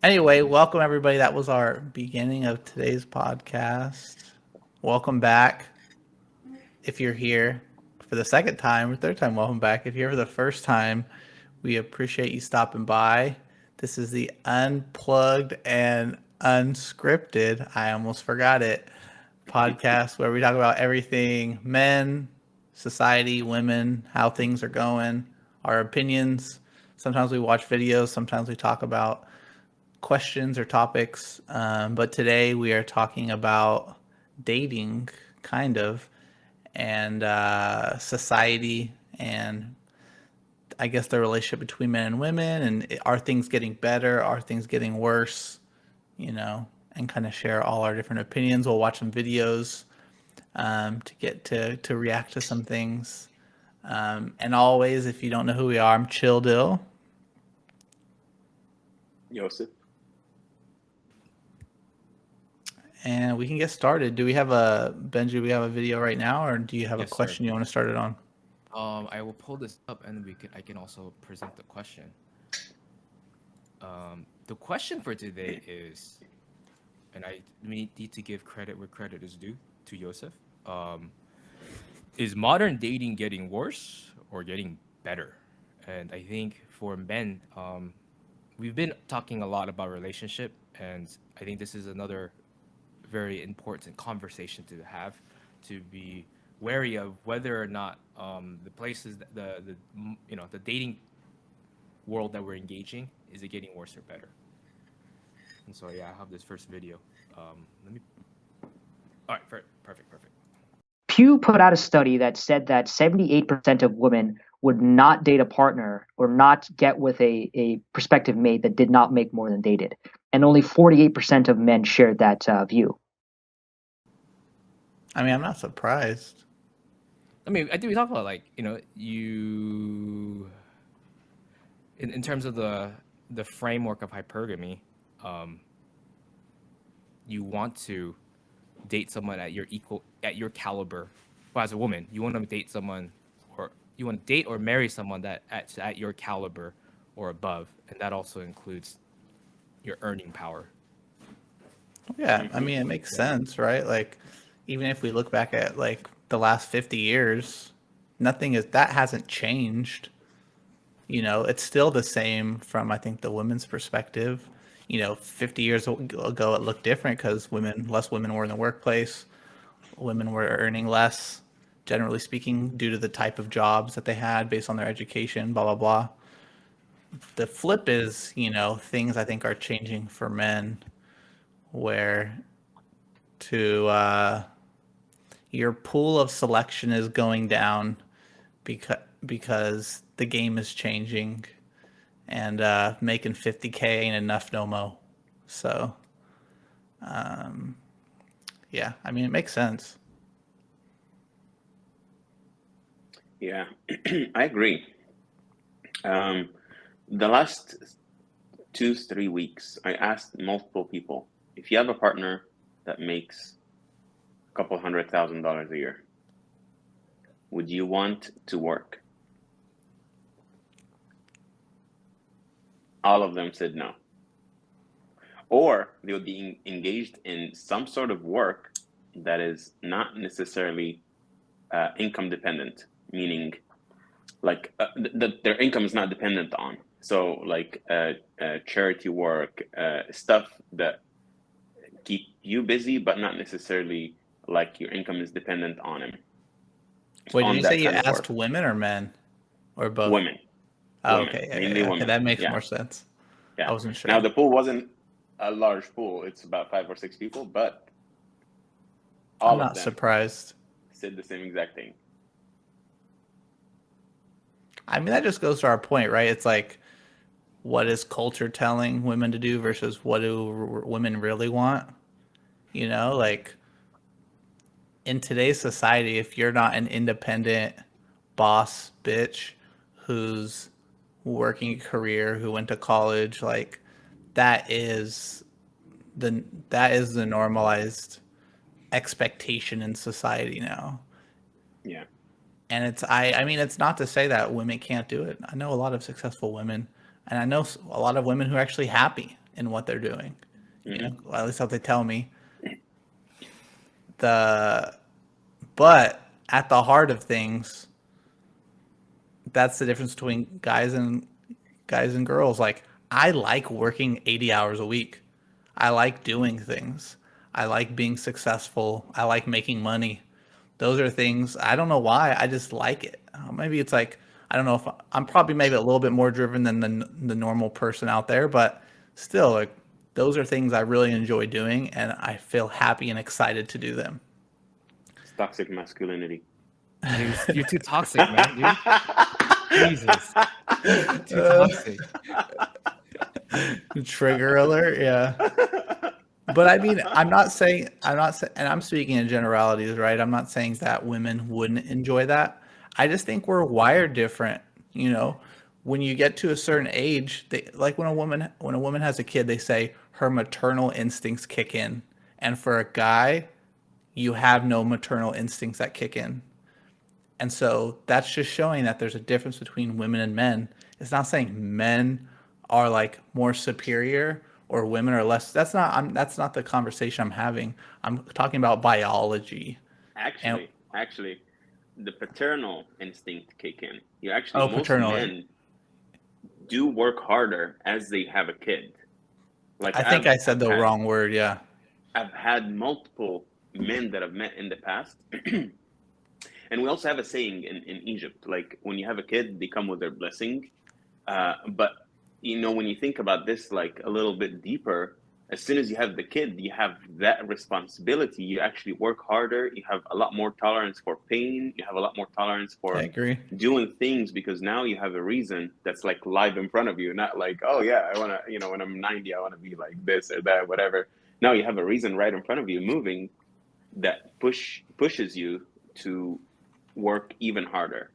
Anyway, welcome everybody. That was our beginning of today's podcast. Welcome back. If you're here for the second time or third time, welcome back. If you're here for the first time, we appreciate you stopping by. This is the unplugged and unscripted, I almost forgot it, podcast where we talk about everything men, society, women, how things are going, our opinions. Sometimes we watch videos, sometimes we talk about questions or topics. But today we are talking about dating, kind of, and society, and I guess the relationship between men and women. And are things getting better? Are things getting worse? You know, and kind of share all our different opinions. We'll watch some videos to get to react to some things. And always, if you don't know who we are, I'm Chill Dill. Joseph. And we can get started. Do we have a Benji? Do we have a video right now, or do you have a Yes, sir. question you want to start it on? I will pull this up, and I can also present the question. The question for today is, and we need to give credit where credit is due to Joseph. Is modern dating getting worse or getting better? And I think for men, we've been talking a lot about relationship, and I think this is another very important conversation to have, to be wary of whether or not the places the dating world that we're engaging, is it getting worse or better. And so yeah, I have this first video. Let me. All right, perfect. Pew put out a study that said that 78% of women would not date a partner or not get with a prospective mate that did not make more than they did. And only 48% of men shared that view. I mean, I'm not surprised. I mean, I think we talk about, like, you in terms of the framework of hypergamy, you want to date someone at your caliber. Well, as a woman, you want to date someone, or you want to date or marry someone that at your caliber or above, and that also includes your earning power. Yeah, I mean, it makes sense, right? Like, even if we look back at like the last 50 years, that hasn't changed. You know, it's still the same from, I think, the women's perspective. 50 years ago, it looked different because less women were in the workplace. Women were earning less, generally speaking, due to the type of jobs that they had based on their education, blah, blah, blah. The flip is, things I think are changing for men, where your pool of selection is going down because the game is changing, and making 50K ain't enough no mo. So, yeah, I mean, it makes sense. Yeah, I agree. The last 2-3 weeks, I asked multiple people, if you have a partner that makes a couple $100,000 a year, would you want to work? All of them said no. Or they would be engaged in some sort of work that is not necessarily income dependent, meaning like their income is not dependent on. So like charity work, stuff that keep you busy, but not necessarily like your income is dependent on him. Wait, did you say you asked women or men, or both? Women. Oh, Women. okay, Mainly women. Okay, that makes more sense. Yeah. I wasn't sure. Now the pool wasn't a large pool; it's about 5 or 6 people, but I'm not surprised. Said the same exact thing. I mean, that just goes to our point, right? It's like, what is culture telling women to do versus what do women really want? Like, in today's society, if you're not an independent boss bitch who's working a career, who went to college, like, that is the normalized expectation in society now. Yeah. And I mean, it's not to say that women can't do it. I know a lot of successful women, and I know a lot of women who are actually happy in what they're doing. You Mhm. know, well, at least that's what they tell me. But at the heart of things, that's the difference between guys and girls. Like, I like working 80 hours a week. I like doing things. I like being successful. I like making money. Those are things, I don't know why. I just like it. Maybe it's like, I don't know if I'm probably maybe a little bit more driven than the normal person out there, but still, like, those are things I really enjoy doing, and I feel happy and excited to do them. It's toxic masculinity. You're too toxic, man, dude. Jesus. Too toxic. Trigger alert, yeah. But I mean, I'm not saying, and I'm speaking in generalities, right? I'm not saying that women wouldn't enjoy that. I just think we're wired different. You know, when you get to a certain age, like when a woman has a kid, they say her maternal instincts kick in, and for a guy, you have no maternal instincts that kick in. And so that's just showing that there's a difference between women and men. It's not saying men are like more superior or women are less. That's not the conversation I'm having. I'm talking about biology. And Actually, the paternal instinct kick in. You actually oh, most paternal. men do work harder as they have a kid. Like I think I said the wrong word, yeah. I've had multiple men that I've met in the past. And we also have a saying in Egypt, like when you have a kid, they come with their blessing. But you know, when you think about this like a little bit deeper, as soon as you have the kid, you have that responsibility. You actually work harder. You have a lot more tolerance for pain. You have a lot more tolerance I for agree. doing things because now you have a reason that's like live in front of you. Not like, oh yeah, I want to, you know, when I'm 90, I want to be like this or that, whatever. Now you have a reason right in front of you moving that pushes you to work even harder.